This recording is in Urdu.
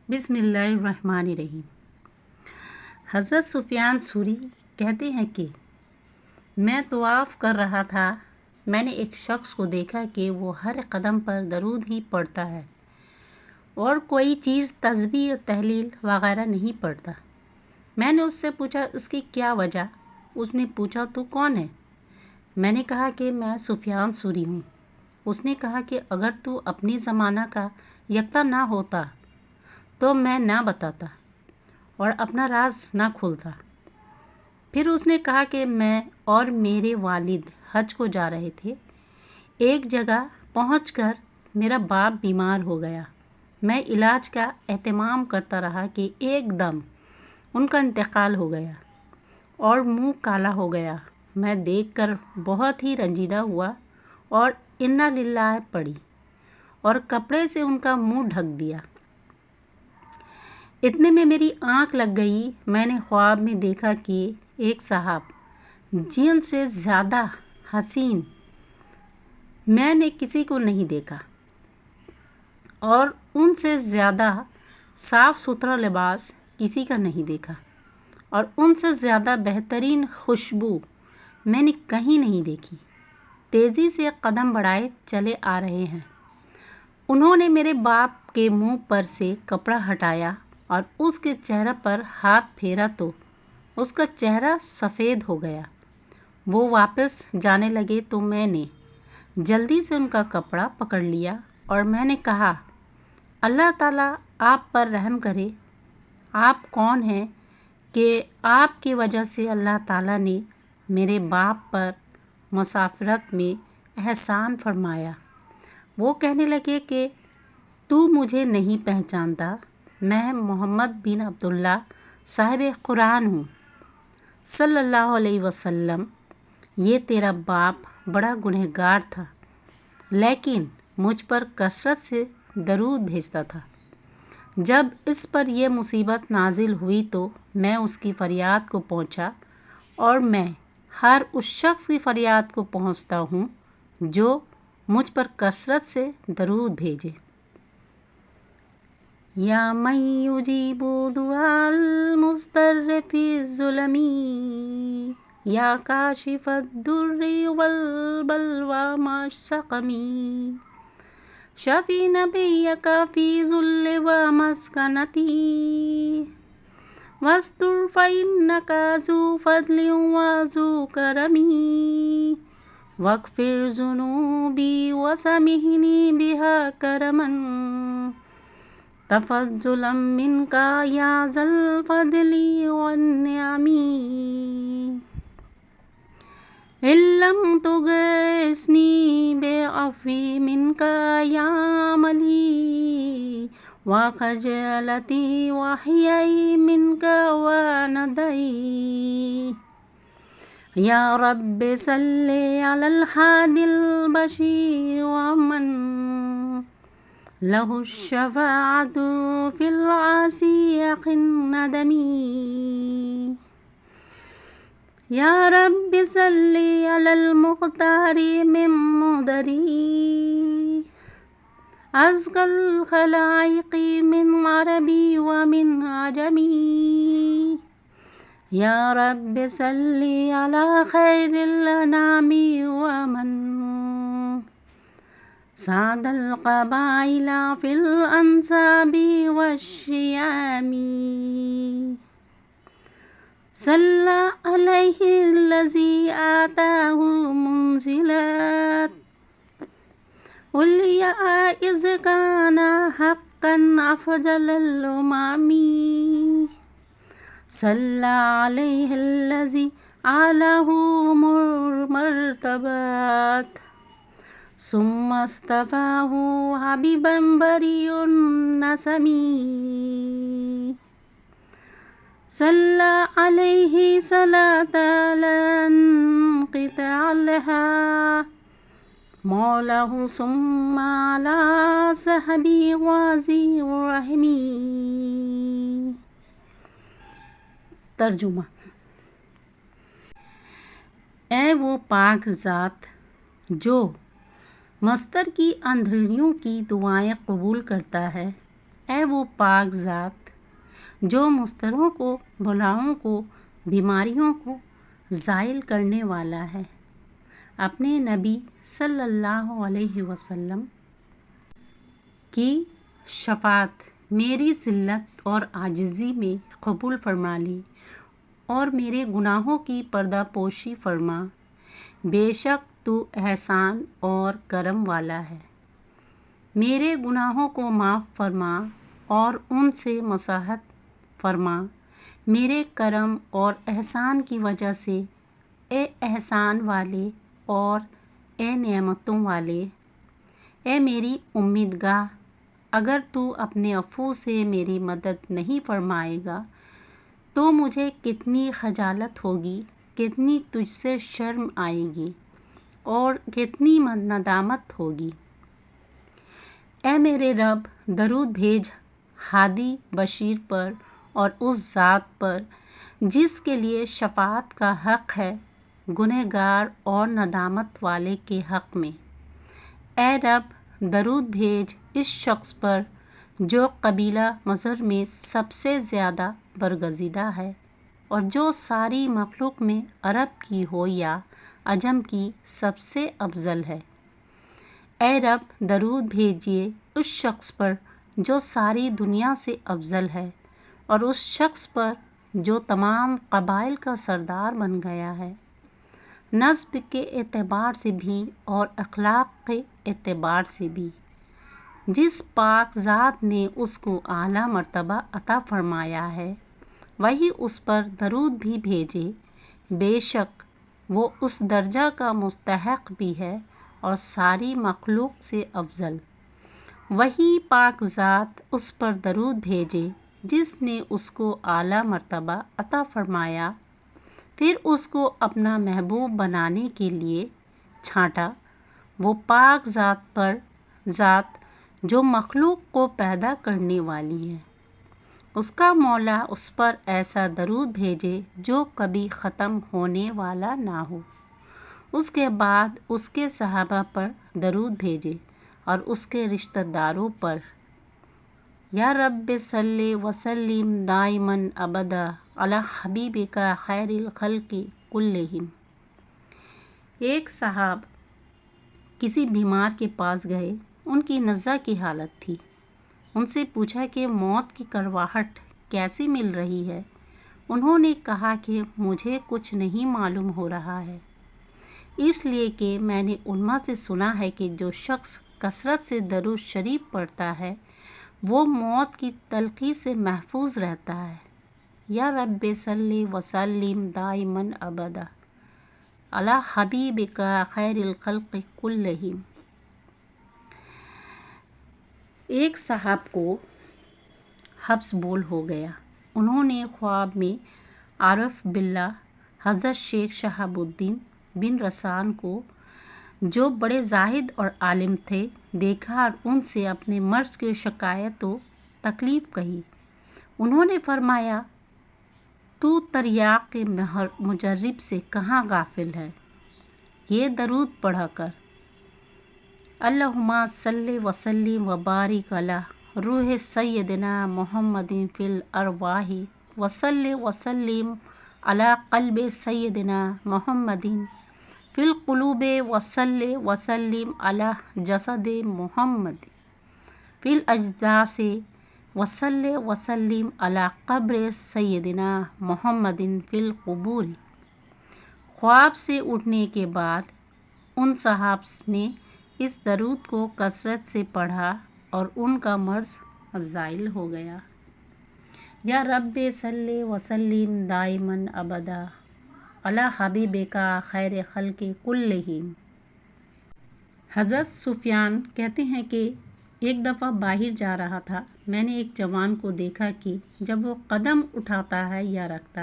بسم اللہ الرحمن الرحیم۔ حضرت سفیان ثوری کہتے ہیں کہ میں طواف کر رہا تھا، میں نے ایک شخص کو دیکھا کہ وہ ہر قدم پر درود ہی پڑھتا ہے اور کوئی چیز تسبیح اور تحلیل وغیرہ نہیں پڑھتا۔ میں نے اس سے پوچھا اس کی کیا وجہ؟ اس نے پوچھا تو کون ہے؟ میں نے کہا کہ میں سفیان ثوری ہوں۔ اس نے کہا کہ اگر تو اپنی زمانہ کا یکتا نہ ہوتا تو میں نہ بتاتا اور اپنا راز نہ کھولتا۔ پھر اس نے کہا کہ میں اور میرے والد حج کو جا رہے تھے۔ ایک جگہ پہنچ کر میرا باپ بیمار ہو گیا۔ میں علاج کا اہتمام کرتا رہا کہ ایک دم ان کا انتقال ہو گیا اور منہ کالا ہو گیا۔ میں دیکھ کر بہت ہی رنجیدہ ہوا اور انا للہ پڑھی اور کپڑے سے ان کا منہ ڈھک دیا۔ اتنے میں میری آنکھ لگ گئی۔ میں نے خواب میں دیکھا کہ ایک صاحب جن سے زیادہ حسین میں نے کسی کو نہیں دیکھا اور ان سے زیادہ صاف ستھرا لباس کسی کا نہیں دیکھا اور ان سے زیادہ بہترین خوشبو میں نے کہیں نہیں دیکھی۔ تیزی سے قدم بڑھائے چلے آ رہے ہیں۔ انہوں نے میرے باپ کے منہ پر سے کپڑا ہٹایا اور اس کے چہرے پر ہاتھ پھیرا تو اس کا چہرہ سفید ہو گیا۔ وہ واپس جانے لگے تو میں نے جلدی سے ان کا کپڑا پکڑ لیا اور میں نے کہا، اللہ تعالیٰ آپ پر رحم کرے۔ آپ کون ہیں کہ آپ کی وجہ سے اللہ تعالیٰ نے میرے باپ پر مسافرت میں احسان فرمایا؟ وہ کہنے لگے کہ تو مجھے نہیں پہچانتا، میں محمد بن عبداللہ صاحب قرآن ہوں صلی اللہ علیہ وسلم۔ یہ تیرا باپ بڑا گنہگار تھا لیکن مجھ پر کثرت سے درود بھیجتا تھا۔ جب اس پر یہ مصیبت نازل ہوئی تو میں اس کی فریاد کو پہنچا اور میں ہر اس شخص کی فریاد کو پہنچتا ہوں جو مجھ پر کثرت سے درود بھیجے۔ یا من یجیب دعاء المضطر فی الظلم یا کاشف الضر والبلوى مع السقم شفی نبیک فی ذل ومسکنتی واستر فإنک ذو فضل وذو کرم واغفر ذنوبی وسامحنی بہا کرما تفضلا منک یا ذا الفضل والنعم ان لم تغثنی بعفو منک یا ملی وخجلتی وحیائی منک وندئی یا رب صلی علی الہادی البشیر ومن لہ الشفاعۃ فی العصیق الندم یا رب صلی علی المختار من مدری ازکی الخلائق من عربی ومن عجمی یا رب صلی علی خیر الانام ومن ساد القبائل فی الانساب والشیام صلی علیہ الذی آتاہ منزلۃ علیا اذ کان حقا افضل الامم صلی علیہ الذی اعلاہ مرتبۃ ثم اصطفاہ حبیبا بریء النسم صلی علیہ صلاۃ لا انقطاع لها مولاه ثم علی صحبہ وذی الرحم۔ ترجمہ: اے وہ پاک ذات جو مستر کی اندھیریوں کی دعائیں قبول کرتا ہے، اے وہ پاک ذات جو مضطروں کو، بلاؤں کو، بیماریوں کو زائل کرنے والا ہے، اپنے نبی صلی اللہ علیہ وسلم کی شفاعت میری ذلت اور عاجزی میں قبول فرما لی اور میرے گناہوں کی پردہ پوشی فرما۔ بے شک تو احسان اور کرم والا ہے، میرے گناہوں کو معاف فرما اور ان سے مساحت فرما۔ میرے کرم اور احسان کی وجہ سے اے احسان والے اور اے نعمتوں والے، اے میری امیدگاہ، اگر تو اپنے عفو سے میری مدد نہیں فرمائے گا تو مجھے کتنی خجالت ہوگی، کتنی تجھ سے شرم آئے گی اور کتنی ندامت ہوگی۔ اے میرے رب، درود بھیج ہادی بشیر پر اور اس ذات پر جس کے لیے شفاعت کا حق ہے، گنہگار اور ندامت والے کے حق میں۔ اے رب، درود بھیج اس شخص پر جو قبیلہ مضر میں سب سے زیادہ برگزیدہ ہے اور جو ساری مخلوق میں عرب کی ہو یا عجم کی سب سے افضل ہے۔ اے رب، درود بھیجیے اس شخص پر جو ساری دنیا سے افضل ہے اور اس شخص پر جو تمام قبائل کا سردار بن گیا ہے، نسب کے اعتبار سے بھی اور اخلاق کے اعتبار سے بھی، جس پاک ذات نے اس کو اعلیٰ مرتبہ عطا فرمایا ہے، وہی اس پر درود بھی بھیجے۔ بے شک وہ اس درجہ کا مستحق بھی ہے اور ساری مخلوق سے افضل۔ وہی پاک ذات اس پر درود بھیجے جس نے اس کو اعلیٰ مرتبہ عطا فرمایا، پھر اس کو اپنا محبوب بنانے کے لیے چھانٹا۔ وہ پاک ذات جو مخلوق کو پیدا کرنے والی ہے، اس کا مولا اس پر ایسا درود بھیجے جو کبھی ختم ہونے والا نہ ہو۔ اس کے بعد اس کے صحابہ پر درود بھیجے اور اس کے رشتہ داروں پر۔ یا رب صلی وسلم دائماً ابدا علی حبیبک خیر الخلق کلہم۔ ایک صاحب کسی بیمار کے پاس گئے، ان کی نزلہ کی حالت تھی۔ ان سے پوچھا کہ موت کی کڑواہٹ کیسی مل رہی ہے؟ انہوں نے کہا کہ مجھے کچھ نہیں معلوم ہو رہا ہے، اس لیے کہ میں نے علماء سے سنا ہے کہ جو شخص کثرت سے درود شریف پڑھتا ہے وہ موت کی تلخی سے محفوظ رہتا ہے۔ یا رب صلی وسلم دائماً ابدا علی حبیبک خیر الخلق کلہم۔ ایک صاحب کو حبس بول ہو گیا۔ انہوں نے خواب میں عارف باللہ حضرت شیخ شہاب الدین بن رسلان کو، جو بڑے زاہد اور عالم تھے، دیکھا اور ان سے اپنے مرض کی شکایت و تکلیف کہی۔ انہوں نے فرمایا، تو تریاق مجرب سے کہاں غافل ہے؟ یہ درود پڑھا کر: اللہم صلی وسلم وبارک علی روح سیدنا محمد فی الارواح وصلی وسلم علی قلب سیدنا محمد فی القلوب وصلی وسلم علی جسد محمد فی الاجساد وصلی وسلم علی قبر سیدنا محمد فی القبور۔ خواب سے اٹھنے کے بعد ان صحاب نے اس درود کو کثرت سے پڑھا اور ان کا مرض زائل ہو گیا۔ یا رب صلی وسلم دائماً ابدا علی حبیبک خیر خلق کلہم۔ حضرت سفیان کہتے ہیں کہ ایک دفعہ باہر جا رہا تھا، میں نے ایک جوان کو دیکھا کہ جب وہ قدم اٹھاتا ہے یا رکھتا ہے